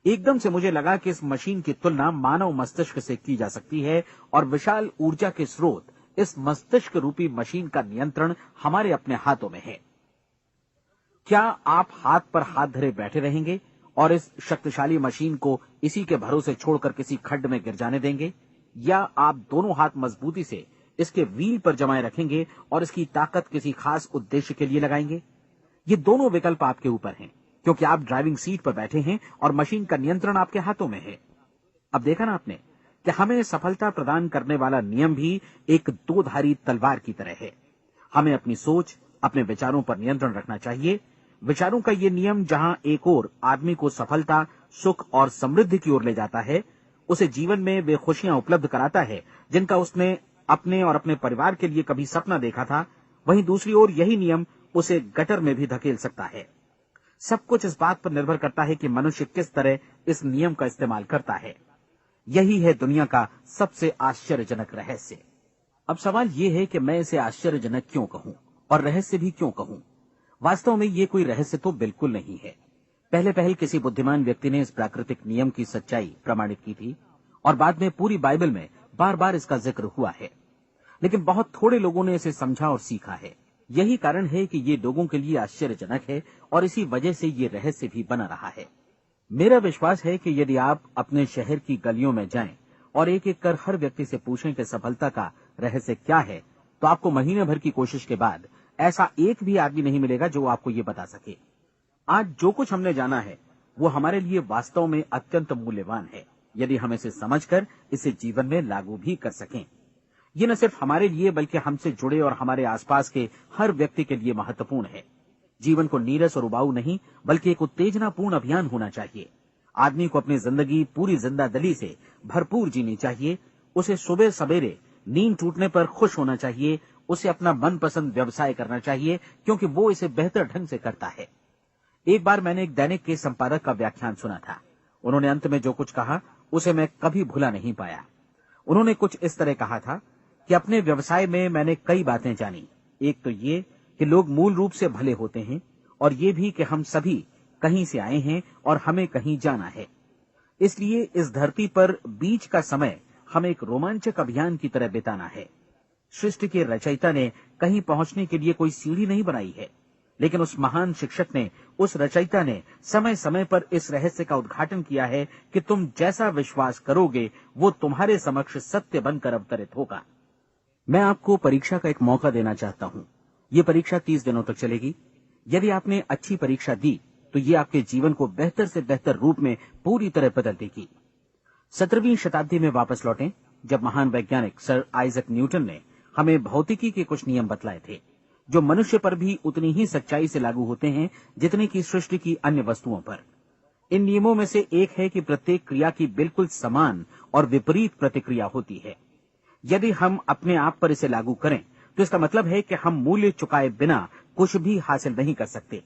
एकदम से मुझे लगा कि इस मशीन की तुलना मानव मस्तिष्क से की जा सकती है और विशाल ऊर्जा के स्रोत इस मस्तिष्क रूपी मशीन का नियंत्रण हमारे अपने हाथों में है। क्या आप हाथ पर हाथ धरे बैठे रहेंगे और इस शक्तिशाली मशीन को इसी के भरोसे छोड़कर किसी खड्ड में गिर जाने देंगे, या आप दोनों हाथ मजबूती से इसके व्हील पर जमाए रखेंगे और इसकी ताकत किसी खास उद्देश्य के लिए लगाएंगे? ये दोनों विकल्प आपके ऊपर हैं, क्योंकि आप ड्राइविंग सीट पर बैठे हैं और मशीन का नियंत्रण आपके हाथों में है। अब देखा ना आपने कि हमें सफलता प्रदान करने वाला नियम भी एक दो-धारी तलवार की तरह है। हमें अपनी सोच, अपने विचारों पर नियंत्रण रखना चाहिए। विचारों का ये नियम जहां एक ओर आदमी को सफलता, सुख और समृद्धि की ओर ले जाता है, उसे जीवन में वे खुशियां उपलब्ध कराता है जिनका उसने अपने और अपने परिवार के लिए कभी सपना देखा था, वहीं दूसरी ओर यही नियम उसे गटर में भी धकेल सकता है। सब कुछ इस बात पर निर्भर करता है कि मनुष्य किस तरह इस नियम का इस्तेमाल करता है। यही है दुनिया का सबसे आश्चर्यजनक रहस्य। अब सवाल यह है कि मैं इसे आश्चर्यजनक क्यों कहूं और रहस्य भी क्यों कहूं। वास्तव में ये कोई रहस्य तो बिल्कुल नहीं है। पहले किसी बुद्धिमान व्यक्ति ने इस प्राकृतिक नियम की सच्चाई प्रमाणित की थी और बाद में पूरी बाइबल में बार बार इसका जिक्र हुआ है, लेकिन बहुत थोड़े लोगों ने इसे समझा और सीखा है। यही कारण है कि ये लोगों के लिए आश्चर्यजनक है और इसी वजह से ये रहस्य भी बना रहा है। मेरा विश्वास है कि यदि आप अपने शहर की गलियों में जाएं और एक एक कर हर व्यक्ति से पूछें कि सफलता का रहस्य क्या है, तो आपको महीने भर की कोशिश के बाद ऐसा एक भी आदमी नहीं मिलेगा जो आपको ये बता सके। आज जो कुछ हमने जाना है वो हमारे लिए वास्तव में अत्यंत मूल्यवान है, यदि हम इसे समझकर इसे जीवन में लागू भी कर सकें। ये न सिर्फ हमारे लिए बल्कि हमसे जुड़े और हमारे आसपास के हर व्यक्ति के लिए महत्वपूर्ण है। जीवन को नीरस और उबाऊ नहीं बल्कि एक उत्तेजनापूर्ण अभियान होना चाहिए। आदमी को अपनी जिंदगी पूरी जिंदादिली से भरपूर जीनी चाहिए। उसे सुबह सवेरे नींद टूटने पर खुश होना चाहिए। उसे अपना मनपसंद व्यवसाय करना चाहिए क्योंकि वो इसे बेहतर ढंग से करता है। एक बार मैंने एक दैनिक के संपादक का व्याख्यान सुना था। उन्होंने अंत में जो कुछ कहा उसे मैं कभी भुला नहीं पाया। उन्होंने कुछ इस तरह कहा था कि अपने व्यवसाय में मैंने कई बातें जानी। एक तो ये कि लोग मूल रूप से भले होते हैं और ये भी कि हम सभी कहीं से आए हैं और हमें कहीं जाना है। इसलिए इस धरती पर बीच का समय हमें एक रोमांचक अभियान की तरह बिताना है। सृष्टि के रचयिता ने कहीं पहुंचने के लिए कोई सीढ़ी नहीं बनाई है, लेकिन उस महान शिक्षक ने, उस रचयिता ने समय समय पर इस रहस्य का उद्घाटन किया है कि तुम जैसा विश्वास करोगे वो तुम्हारे समक्ष सत्य बनकर अवतरित होगा। मैं आपको परीक्षा का एक मौका देना चाहता हूं। ये परीक्षा 30 दिनों तक चलेगी। यदि आपने अच्छी परीक्षा दी तो ये आपके जीवन को बेहतर से बेहतर रूप में पूरी तरह बदल देगी। 17वीं शताब्दी में वापस लौटें, जब महान वैज्ञानिक सर आइजक न्यूटन ने हमें भौतिकी के कुछ नियम बतलाए थे, जो मनुष्य पर भी उतनी ही सच्चाई से लागू होते हैं जितनी की सृष्टि की अन्य वस्तुओं पर। इन नियमों में से एक है कि प्रत्येक क्रिया की बिल्कुल समान और विपरीत प्रतिक्रिया होती है। यदि हम अपने आप पर इसे लागू करें तो इसका मतलब है कि हम मूल्य चुकाए बिना कुछ भी हासिल नहीं कर सकते।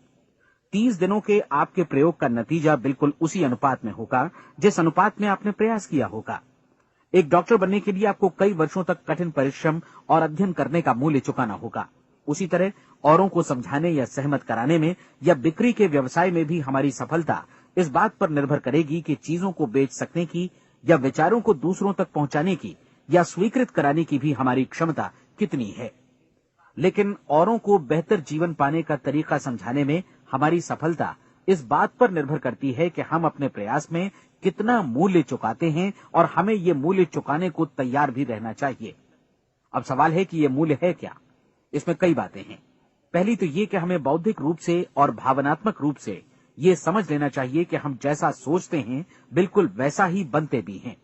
30 दिनों के आपके प्रयोग का नतीजा बिल्कुल उसी अनुपात में होगा जिस अनुपात में आपने प्रयास किया होगा। एक डॉक्टर बनने के लिए आपको कई वर्षों तक कठिन परिश्रम और अध्ययन करने का मूल्य चुकाना होगा। उसी तरह औरों को समझाने या सहमत कराने में या बिक्री के व्यवसाय में भी हमारी सफलता इस बात पर निर्भर करेगी कि चीजों को बेच सकने की या विचारों को दूसरों तक पहुंचाने की या स्वीकृत कराने की भी हमारी क्षमता कितनी है। लेकिन औरों को बेहतर जीवन पाने का तरीका समझाने में हमारी सफलता इस बात पर निर्भर करती है कि हम अपने प्रयास में कितना मूल्य चुकाते हैं और हमें ये मूल्य चुकाने को तैयार भी रहना चाहिए। अब सवाल है कि ये मूल्य है क्या? इसमें कई बातें हैं। पहली तो ये कि हमें बौद्धिक रूप से और भावनात्मक रूप से ये समझ लेना चाहिए कि हम जैसा सोचते हैं बिल्कुल वैसा ही बनते भी हैं।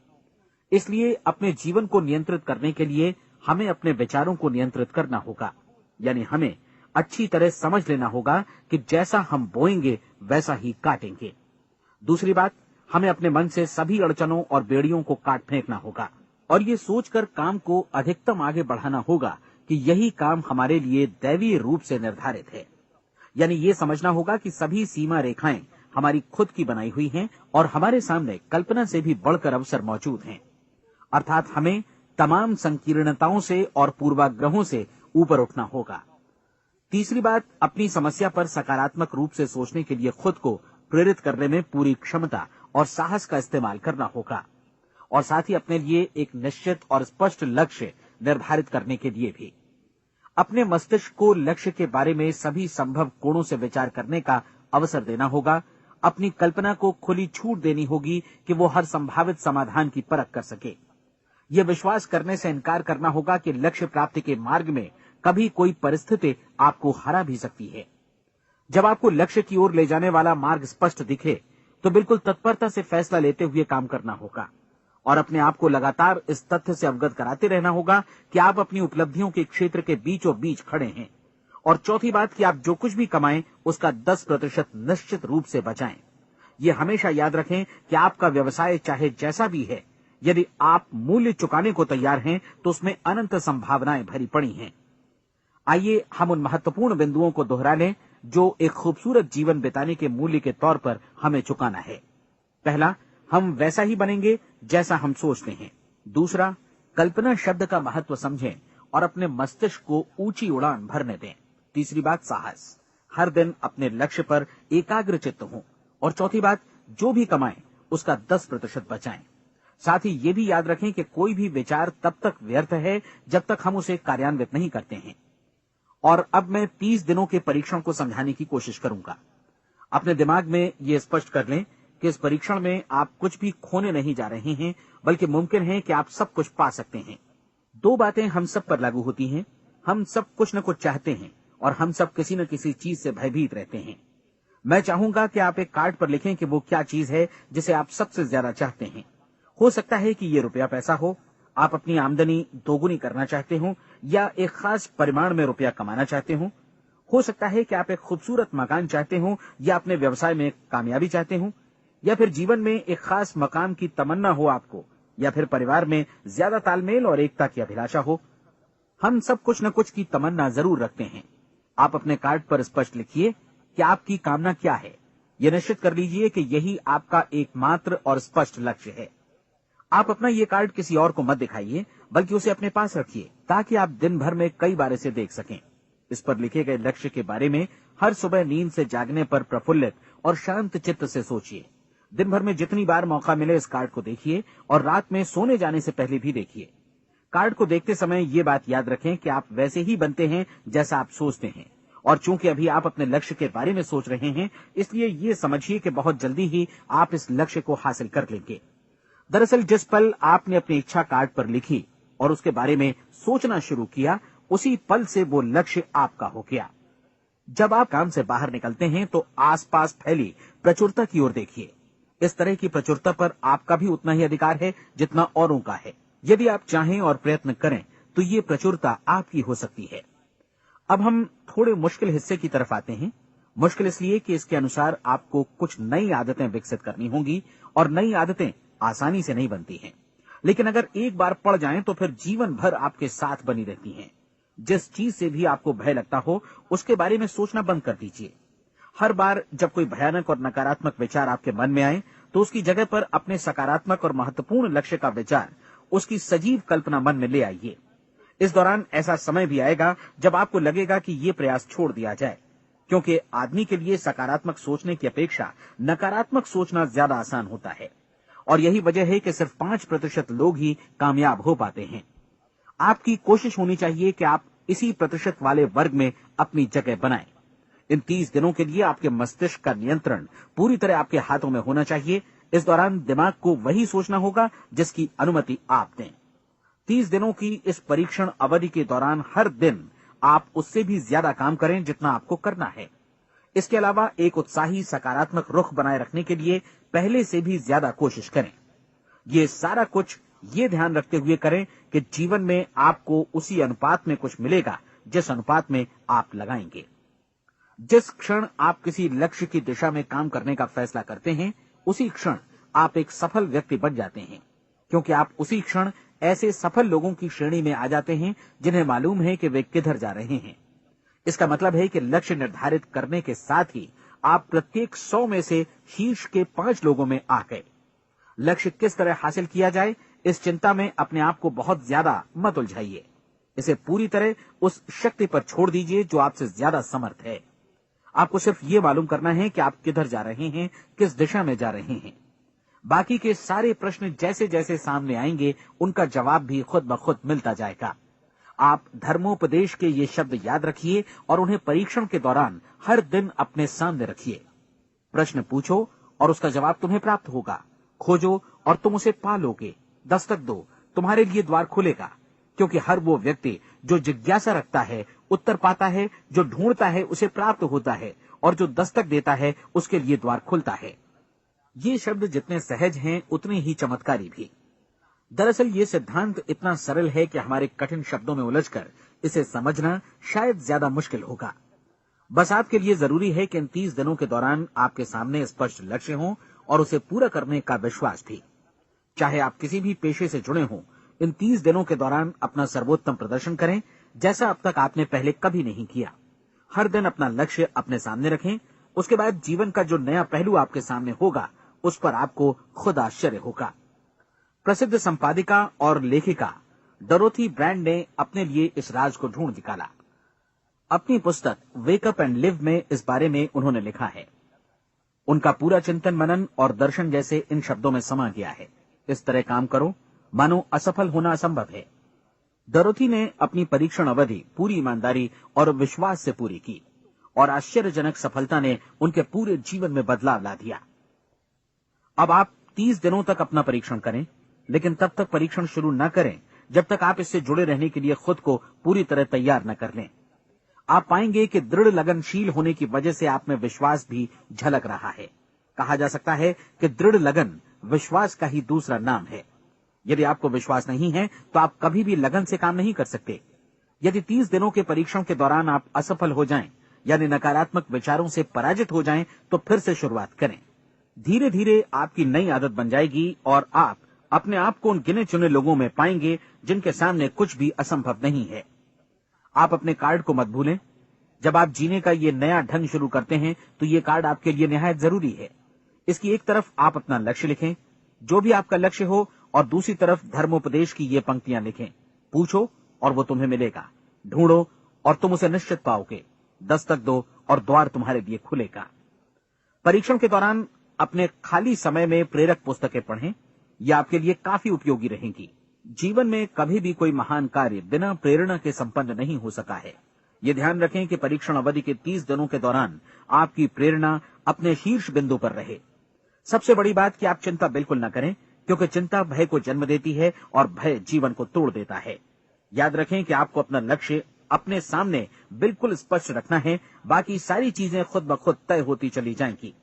इसलिए अपने जीवन को नियंत्रित करने के लिए हमें अपने विचारों को नियंत्रित करना होगा। यानी हमें अच्छी तरह समझ लेना होगा कि जैसा हम बोएंगे वैसा ही काटेंगे। दूसरी बात, हमें अपने मन से सभी अड़चनों और बेड़ियों को काट फेंकना होगा और ये सोचकर काम को अधिकतम आगे बढ़ाना होगा कि यही काम हमारे लिए दैवीय रूप से निर्धारित है। यानी ये समझना होगा कि सभी सीमा रेखाएं हमारी खुद की बनाई हुई हैं और हमारे सामने कल्पना से भी बढ़कर अवसर मौजूद हैं। अर्थात हमें तमाम संकीर्णताओं से और पूर्वाग्रहों से ऊपर उठना होगा। तीसरी बात, अपनी समस्या पर सकारात्मक रूप से सोचने के लिए खुद को प्रेरित करने में पूरी क्षमता और साहस का इस्तेमाल करना होगा और साथ ही अपने लिए एक निश्चित और स्पष्ट लक्ष्य निर्धारित करने के लिए भी। अपने मस्तिष्क को लक्ष्य के बारे में सभी संभव कोणों से विचार करने का अवसर देना होगा। अपनी कल्पना को खुली छूट देनी होगी कि वो हर संभावित समाधान की परख कर सके। यह विश्वास करने से इनकार करना होगा कि लक्ष्य प्राप्ति के मार्ग में कभी कोई परिस्थिति आपको हरा भी सकती है। जब आपको लक्ष्य की ओर ले जाने वाला मार्ग स्पष्ट दिखे तो बिल्कुल तत्परता से फैसला लेते हुए काम करना होगा और अपने आप को लगातार इस तथ्य से अवगत कराते रहना होगा कि आप अपनी उपलब्धियों के क्षेत्र के बीचों बीच खड़े हैं। और चौथी बात कि आप जो कुछ भी कमाएं उसका 10% निश्चित रूप से बचाएं। ये हमेशा याद रखें कि आपका व्यवसाय चाहे जैसा भी है, यदि आप मूल्य चुकाने को तैयार हैं तो उसमें अनंत संभावनाएं भरी पड़ी हैं। आइए हम उन महत्वपूर्ण बिंदुओं को दोहरा लें जो एक खूबसूरत जीवन बिताने के मूल्य के तौर पर हमें चुकाना है। पहला, हम वैसा ही बनेंगे जैसा हम सोचते हैं। दूसरा, कल्पना शब्द का महत्व समझें और अपने मस्तिष्क को ऊंची उड़ान भरने दें। तीसरी बात, साहस, हर दिन अपने लक्ष्य पर एकाग्र चित्त हों। और चौथी बात, जो भी कमाएं उसका 10% बचाएं। साथ ही ये भी याद रखें कि कोई भी विचार तब तक व्यर्थ है जब तक हम उसे कार्यान्वित नहीं करते हैं। और अब मैं 30 दिनों के परीक्षण को समझाने की कोशिश करूंगा। अपने दिमाग में ये स्पष्ट कर लें कि इस परीक्षण में आप कुछ भी खोने नहीं जा रहे हैं, बल्कि मुमकिन है कि आप सब कुछ पा सकते हैं। 2 बातें हम सब पर लागू होती हैं। हम सब कुछ न कुछ चाहते हैं और हम सब किसी न किसी चीज से भयभीत रहते हैं। मैं चाहूंगा कि आप एक कार्ड पर लिखें कि वो क्या चीज है जिसे आप सबसे ज्यादा चाहते हैं। हो सकता है कि ये रुपया पैसा हो, आप अपनी आमदनी दोगुनी करना चाहते हो, या एक खास परिमाण में रुपया कमाना चाहते हो सकता है कि आप एक खूबसूरत मकान चाहते हो, या अपने व्यवसाय में कामयाबी चाहते हो, या फिर जीवन में एक खास मकाम की तमन्ना हो आपको, या फिर परिवार में ज्यादा तालमेल और एकता की अभिलाषा हो। हम सब कुछ न कुछ की तमन्ना जरूर रखते हैं। आप अपने कार्ड पर स्पष्ट लिखिए कि आपकी कामना क्या है। यह निश्चित कर लीजिए कि यही आपका एकमात्र और स्पष्ट लक्ष्य है। आप अपना ये कार्ड किसी और को मत दिखाइए, बल्कि उसे अपने पास रखिए, ताकि आप दिन भर में कई बार इसे देख सकें। इस पर लिखे गए लक्ष्य के बारे में हर सुबह नींद से जागने पर प्रफुल्लित और शांत चित्त से सोचिए। दिन भर में जितनी बार मौका मिले इस कार्ड को देखिए, और रात में सोने जाने से पहले भी देखिए। कार्ड को देखते समय ये बात याद रखें कि आप वैसे ही बनते हैं जैसा आप सोचते हैं, और चूंकि अभी आप अपने लक्ष्य के बारे में सोच रहे हैं, इसलिए ये समझिए कि बहुत जल्दी ही आप इस लक्ष्य को हासिल कर लेंगे। दरअसल जिस पल आपने अपनी इच्छा कार्ड पर लिखी और उसके बारे में सोचना शुरू किया, उसी पल से वो लक्ष्य आपका हो गया। जब आप काम से बाहर निकलते हैं तो आसपास फैली प्रचुरता की ओर देखिए। इस तरह की प्रचुरता पर आपका भी उतना ही अधिकार है जितना औरों का है। यदि आप चाहें और प्रयत्न करें तो ये प्रचुरता आपकी हो सकती है। अब हम थोड़े मुश्किल हिस्से की तरफ आते हैं। मुश्किल इसलिए कि इसके अनुसार आपको कुछ नई आदतें विकसित करनी होंगी, और नई आदतें आसानी से नहीं बनती हैं, लेकिन अगर एक बार पड़ जाएं तो फिर जीवन भर आपके साथ बनी रहती हैं। जिस चीज से भी आपको भय लगता हो, उसके बारे में सोचना बंद कर दीजिए। हर बार जब कोई भयानक और नकारात्मक विचार आपके मन में आए, तो उसकी जगह पर अपने सकारात्मक और महत्वपूर्ण लक्ष्य का विचार, उसकी सजीव कल्पना मन में ले आइए। इस दौरान ऐसा समय भी आएगा जब आपको लगेगा कि ये प्रयास छोड़ दिया जाए, क्योंकि आदमी के लिए सकारात्मक सोचने की अपेक्षा नकारात्मक सोचना ज्यादा आसान होता है, और यही वजह है कि सिर्फ 5% लोग ही कामयाब हो पाते हैं। आपकी कोशिश होनी चाहिए कि आप इसी प्रतिशत वाले वर्ग में अपनी जगह बनाएं। इन 30 दिनों के लिए आपके मस्तिष्क का नियंत्रण पूरी तरह आपके हाथों में होना चाहिए। इस दौरान दिमाग को वही सोचना होगा जिसकी अनुमति आप दें। 30 दिनों की इस परीक्षण अवधि के दौरान हर दिन आप उससे भी ज्यादा काम करें जितना आपको करना है। इसके अलावा एक उत्साही सकारात्मक रुख बनाए रखने के लिए पहले से भी ज्यादा कोशिश करें। ये सारा कुछ ये ध्यान रखते हुए करें कि जीवन में आपको उसी अनुपात में कुछ मिलेगा जिस अनुपात में आप लगाएंगे। जिस क्षण आप किसी लक्ष्य की दिशा में काम करने का फैसला करते हैं, उसी क्षण आप एक सफल व्यक्ति बन जाते हैं, क्योंकि आप उसी क्षण ऐसे सफल लोगों की श्रेणी में आ जाते हैं जिन्हें मालूम है कि वे किधर जा रहे हैं। इसका मतलब है कि लक्ष्य निर्धारित करने के साथ ही आप प्रत्येक 100 में से शीर्ष के 5 लोगों में आ गए। लक्ष्य किस तरह हासिल किया जाए, इस चिंता में अपने आप को बहुत ज्यादा मत उलझाइए। इसे पूरी तरह उस शक्ति पर छोड़ दीजिए जो आपसे ज्यादा समर्थ है। आपको सिर्फ ये मालूम करना है कि आप किधर जा रहे हैं, किस दिशा में जा रहे हैं। बाकी के सारे प्रश्न जैसे जैसे सामने आएंगे, उनका जवाब भी खुद ब खुद मिलता जाएगा। आप धर्मोपदेश के ये शब्द याद रखिए और उन्हें परीक्षण के दौरान हर दिन अपने सामने रखिए। प्रश्न पूछो और उसका जवाब तुम्हें प्राप्त होगा। खोजो और तुम उसे पा लोगे। दस्तक दो, तुम्हारे लिए द्वार खुलेगा, क्योंकि हर वो व्यक्ति जो जिज्ञासा रखता है उत्तर पाता है, जो ढूंढता है उसे प्राप्त होता है, और जो दस्तक देता है उसके लिए द्वार खुलता है। ये शब्द जितने सहज हैं उतने ही चमत्कारी भी। दरअसल ये सिद्धांत इतना सरल है कि हमारे कठिन शब्दों में उलझकर इसे समझना शायद ज्यादा मुश्किल होगा। बस आपके लिए जरूरी है कि इन 30 दिनों के दौरान आपके सामने स्पष्ट लक्ष्य हो और उसे पूरा करने का विश्वास भी। चाहे आप किसी भी पेशे से जुड़े हों, इन 30 दिनों के दौरान अपना सर्वोत्तम प्रदर्शन करें, जैसा अब तक आपने पहले कभी नहीं किया। हर दिन अपना लक्ष्य अपने सामने रखें। उसके बाद जीवन का जो नया पहलू आपके सामने होगा, उस पर आपको खुद आश्चर्य होगा। प्रसिद्ध संपादिका और लेखिका डोरोथी ब्रैंड ने अपने लिए इस राज को ढूंढ निकाला। अपनी पुस्तक वेक अप एंड लिव में इस बारे में उन्होंने लिखा है। उनका पूरा चिंतन मनन और दर्शन जैसे इन शब्दों में समा गया है। इस तरह काम करो मानो असफल होना असंभव है। डोरोथी ने अपनी परीक्षण अवधि पूरी ईमानदारी और विश्वास से पूरी की और आश्चर्यजनक सफलता ने उनके पूरे जीवन में बदलाव ला दिया। अब आप 30 दिनों तक अपना परीक्षण करें, लेकिन तब तक परीक्षण शुरू न करें जब तक आप इससे जुड़े रहने के लिए खुद को पूरी तरह तैयार न कर लें। आप पाएंगे कि दृढ़ लगनशील होने की वजह से आप में विश्वास भी झलक रहा है। कहा जा सकता है कि दृढ़ लगन विश्वास का ही दूसरा नाम है। यदि आपको विश्वास नहीं है तो आप कभी भी लगन से काम नहीं कर सकते। यदि 30 दिनों के परीक्षण के दौरान आप असफल हो जाएं, यानी नकारात्मक विचारों से पराजित हो जाएं, तो फिर से शुरुआत करें। धीरे धीरे आपकी नई आदत बन जाएगी और आप अपने आप को उन गिने चुने लोगों में पाएंगे जिनके सामने कुछ भी असंभव नहीं है। आप अपने कार्ड को मत भूलें। जब आप जीने का ये नया ढंग शुरू करते हैं तो ये कार्ड आपके लिए निहायत जरूरी है। इसकी एक तरफ आप अपना लक्ष्य लिखें, जो भी आपका लक्ष्य हो, और दूसरी तरफ धर्मोपदेश की ये पंक्तियां लिखें। पूछो और वो तुम्हें मिलेगा, ढूंढो और तुम उसे निश्चित पाओगे, दस्तक दो और द्वार तुम्हारे लिए खुलेगा। परीक्षण के दौरान अपने खाली समय में प्रेरक पुस्तकें पढ़ें। ये आपके लिए काफी उपयोगी रहेंगी। जीवन में कभी भी कोई महान कार्य बिना प्रेरणा के संपन्न नहीं हो सका है। ये ध्यान रखें कि परीक्षण अवधि के 30 दिनों के दौरान आपकी प्रेरणा अपने शीर्ष बिंदु पर रहे। सबसे बड़ी बात कि आप चिंता बिल्कुल न करें, क्योंकि चिंता भय को जन्म देती है और भय जीवन को तोड़ देता है। याद रखें कि आपको अपना लक्ष्य अपने सामने बिल्कुल स्पष्ट रखना है, बाकी सारी चीजें खुद ब खुद तय होती चली जाएंगी।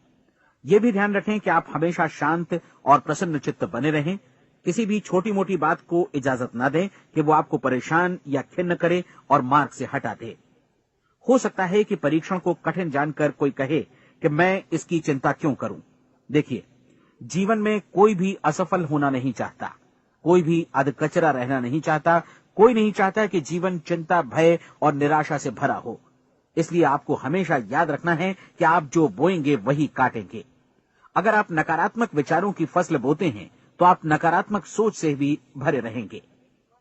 ये भी ध्यान रखें कि आप हमेशा शांत और प्रसन्न चित्त बने रहें। किसी भी छोटी मोटी बात को इजाजत ना दें कि वो आपको परेशान या खिन्न करे और मार्ग से हटा दे। हो सकता है कि परीक्षण को कठिन जानकर कोई कहे कि मैं इसकी चिंता क्यों करूं। देखिए, जीवन में कोई भी असफल होना नहीं चाहता, कोई भी अधकचरा रहना नहीं चाहता, कोई नहीं चाहता कि जीवन चिंता, भय और निराशा से भरा हो। इसलिए आपको हमेशा याद रखना है कि आप जो बोएंगे वही काटेंगे। अगर आप नकारात्मक विचारों की फसल बोते हैं तो आप नकारात्मक सोच से भी भरे रहेंगे,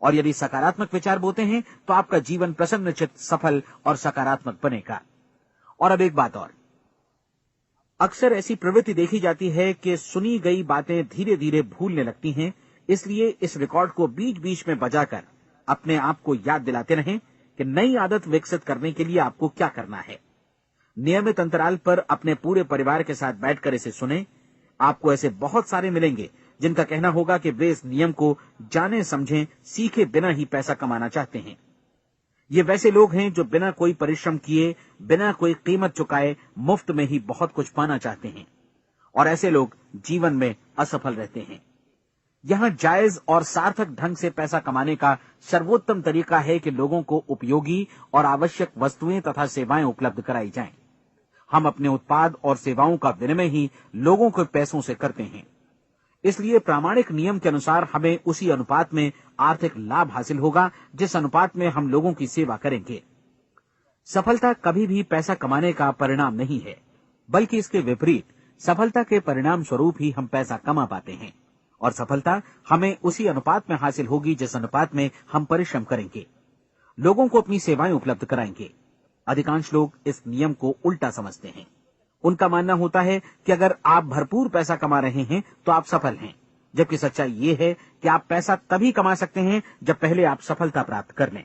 और यदि सकारात्मक विचार बोते हैं तो आपका जीवन प्रसन्नचित्त, सफल और सकारात्मक बनेगा। और अब एक बात और, अक्सर ऐसी प्रवृत्ति देखी जाती है कि सुनी गई बातें धीरे धीरे भूलने लगती हैं। इसलिए इस रिकॉर्ड को बीच बीच में बजाकर अपने आप को याद दिलाते रहें कि नई आदत विकसित करने के लिए आपको क्या करना है। नियमित अंतराल पर अपने पूरे परिवार के साथ बैठकर इसे सुनें। आपको ऐसे बहुत सारे मिलेंगे जिनका कहना होगा कि वे इस नियम को जाने समझे सीखे बिना ही पैसा कमाना चाहते हैं। ये वैसे लोग हैं जो बिना कोई परिश्रम किए, बिना कोई कीमत चुकाए मुफ्त में ही बहुत कुछ पाना चाहते हैं, और ऐसे लोग जीवन में असफल रहते हैं। यहां जायज और सार्थक ढंग से पैसा कमाने का सर्वोत्तम तरीका है कि लोगों को उपयोगी और आवश्यक वस्तुएं तथा सेवाएं उपलब्ध कराई जाएं। हम अपने उत्पाद और सेवाओं का विनिमय ही लोगों के पैसों से करते हैं। इसलिए प्रामाणिक नियम के अनुसार हमें उसी अनुपात में आर्थिक लाभ हासिल होगा जिस अनुपात में हम लोगों की सेवा करेंगे। सफलता कभी भी पैसा कमाने का परिणाम नहीं है, बल्कि इसके विपरीत सफलता के परिणाम स्वरूप ही हम पैसा कमा पाते हैं, और सफलता हमें उसी अनुपात में हासिल होगी जिस अनुपात में हम परिश्रम करेंगे, लोगों को अपनी सेवाएं उपलब्ध कराएंगे। अधिकांश लोग इस नियम को उल्टा समझते हैं। उनका मानना होता है कि अगर आप भरपूर पैसा कमा रहे हैं तो आप सफल हैं, जबकि सच्चाई ये है कि आप पैसा तभी कमा सकते हैं जब पहले आप सफलता प्राप्त कर लें।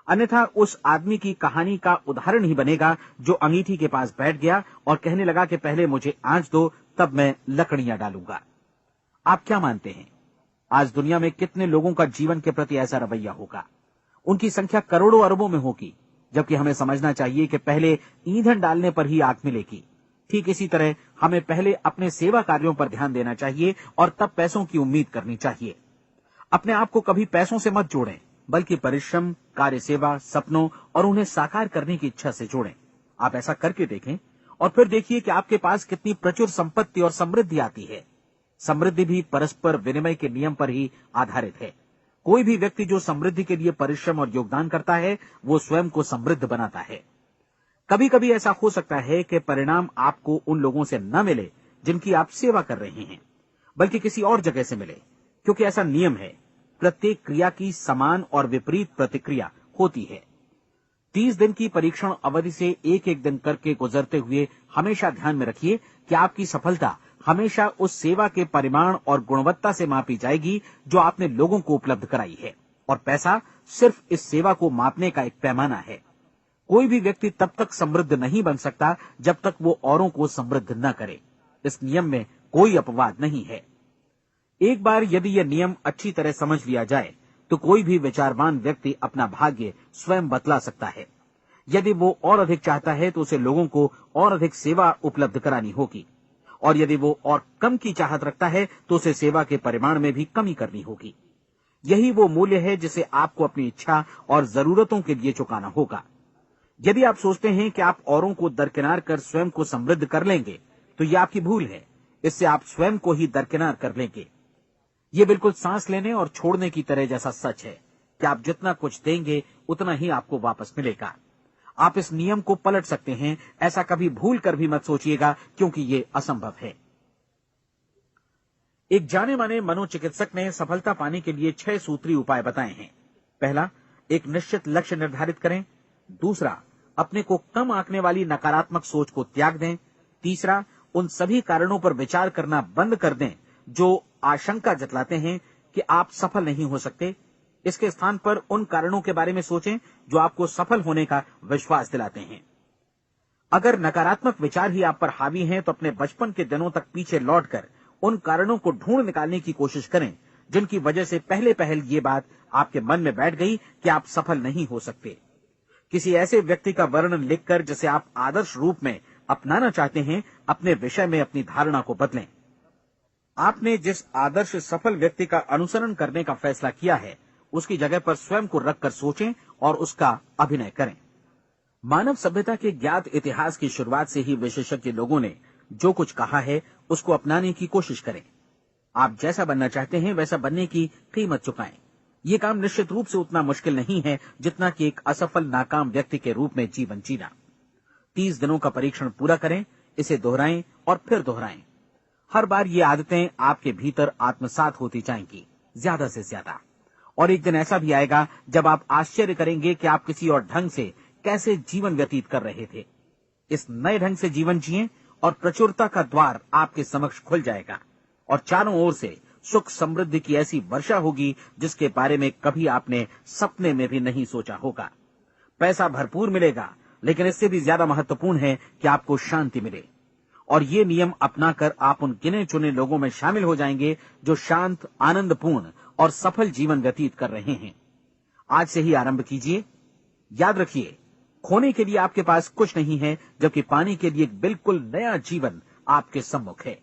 अन्यथा उस आदमी की कहानी का उदाहरण ही बनेगा जो अंगीठी के पास बैठ गया और कहने लगा कि पहले मुझे आंच दो, तब मैं लकड़ियां डालूंगा। आप क्या मानते हैं, आज दुनिया में कितने लोगों का जीवन के प्रति ऐसा रवैया होगा? उनकी संख्या करोड़ों अरबों में होगी, जबकि हमें समझना चाहिए कि पहले ईंधन डालने पर ही आग मिलेगी। ठीक इसी तरह हमें पहले अपने सेवा कार्यों पर ध्यान देना चाहिए और तब पैसों की उम्मीद करनी चाहिए। अपने आप को कभी पैसों से मत जोड़ें, बल्कि परिश्रम, कार्य सेवा, सपनों और उन्हें साकार करने की इच्छा से जोड़ें। आप ऐसा करके देखें और फिर देखिए कि आपके पास कितनी प्रचुर संपत्ति और समृद्धि आती है। समृद्धि भी परस्पर विनिमय के नियम पर ही आधारित है। कोई भी व्यक्ति जो समृद्धि के लिए परिश्रम और योगदान करता है, वो स्वयं को समृद्ध बनाता है। कभी कभी ऐसा हो सकता है कि परिणाम आपको उन लोगों से न मिले जिनकी आप सेवा कर रहे हैं, बल्कि किसी और जगह से मिले, क्योंकि ऐसा नियम है, प्रत्येक क्रिया की समान और विपरीत प्रतिक्रिया होती है। 30 दिन की परीक्षण अवधि से एक एक दिन करके गुजरते हुए हमेशा ध्यान में रखिए कि आपकी सफलता हमेशा उस सेवा के परिमाण और गुणवत्ता से मापी जाएगी जो आपने लोगों को उपलब्ध कराई है, और पैसा सिर्फ इस सेवा को मापने का एक पैमाना है। कोई भी व्यक्ति तब तक समृद्ध नहीं बन सकता जब तक वो औरों को समृद्ध न करे। इस नियम में कोई अपवाद नहीं है। एक बार यदि यह नियम अच्छी तरह समझ लिया जाए तो कोई भी विचारवान व्यक्ति अपना भाग्य स्वयं बतला सकता है। यदि वो और अधिक चाहता है तो उसे लोगों को और अधिक सेवा उपलब्ध करानी होगी, और यदि वो और कम की चाहत रखता है तो उसे सेवा के परिमाण में भी कमी करनी होगी। यही वो मूल्य है जिसे आपको अपनी इच्छा और जरूरतों के लिए चुकाना होगा। यदि आप सोचते हैं कि आप औरों को दरकिनार कर स्वयं को समृद्ध कर लेंगे तो यह आपकी भूल है। इससे आप स्वयं को ही दरकिनार कर लेंगे। ये बिल्कुल सांस लेने और छोड़ने की तरह जैसा सच है कि आप जितना कुछ देंगे उतना ही आपको वापस मिलेगा। आप इस नियम को पलट सकते हैं, ऐसा कभी भूल कर भी मत सोचिएगा, क्योंकि ये असंभव है। एक जाने माने मनोचिकित्सक ने सफलता पाने के लिए 6 सूत्री उपाय बताए हैं। पहला, एक निश्चित लक्ष्य निर्धारित करें। दूसरा, अपने को कम आंकने वाली नकारात्मक सोच को त्याग दें। तीसरा, उन सभी कारणों पर विचार करना बंद कर दें जो आशंका जतलाते हैं कि आप सफल नहीं हो सकते। इसके स्थान पर उन कारणों के बारे में सोचें जो आपको सफल होने का विश्वास दिलाते हैं। अगर नकारात्मक विचार ही आप पर हावी हैं तो अपने बचपन के दिनों तक पीछे लौटकर उन कारणों को ढूंढ निकालने की कोशिश करें जिनकी वजह से पहले पहल ये बात आपके मन में बैठ गई कि आप सफल नहीं हो सकते। किसी ऐसे व्यक्ति का वर्णन लिखकर जिसे आप आदर्श रूप में अपनाना चाहते हैं, अपने विषय में अपनी धारणा को बदलें। आपने जिस आदर्श सफल व्यक्ति का अनुसरण करने का फैसला किया है उसकी जगह पर स्वयं को रखकर सोचें और उसका अभिनय करें। मानव सभ्यता के ज्ञात इतिहास की शुरुआत से ही विशेषज्ञ लोगों ने जो कुछ कहा है उसको अपनाने की कोशिश करें। आप जैसा बनना चाहते हैं वैसा बनने की कीमत चुकाएं। ये काम निश्चित रूप से उतना मुश्किल नहीं है जितना कि एक असफल नाकाम व्यक्ति के रूप में जीवन जीना। 30 दिनों का परीक्षण पूरा करें, इसे दोहराएं और फिर दोहराएं। हर बार ये आदतें आपके भीतर आत्मसात होती जाएंगी, ज्यादा से ज्यादा। और एक दिन ऐसा भी आएगा जब आप आश्चर्य करेंगे कि आप किसी और ढंग से कैसे जीवन व्यतीत कर रहे थे। इस नए ढंग से जीवन जिएं और प्रचुरता का द्वार आपके समक्ष खुल जाएगा और चारों ओर से सुख समृद्धि की ऐसी वर्षा होगी जिसके बारे में कभी आपने सपने में भी नहीं सोचा होगा। पैसा भरपूर मिलेगा, लेकिन इससे भी ज्यादा महत्वपूर्ण है कि आपको शांति मिले। और ये नियम अपनाकर आप उन गिने चुने लोगों में शामिल हो जाएंगे जो शांत, आनंदपूर्ण और सफल जीवन व्यतीत कर रहे हैं। आज से ही आरंभ कीजिए। याद रखिए, खोने के लिए आपके पास कुछ नहीं है, जबकि पाने के लिए एक बिल्कुल नया जीवन आपके सम्मुख है।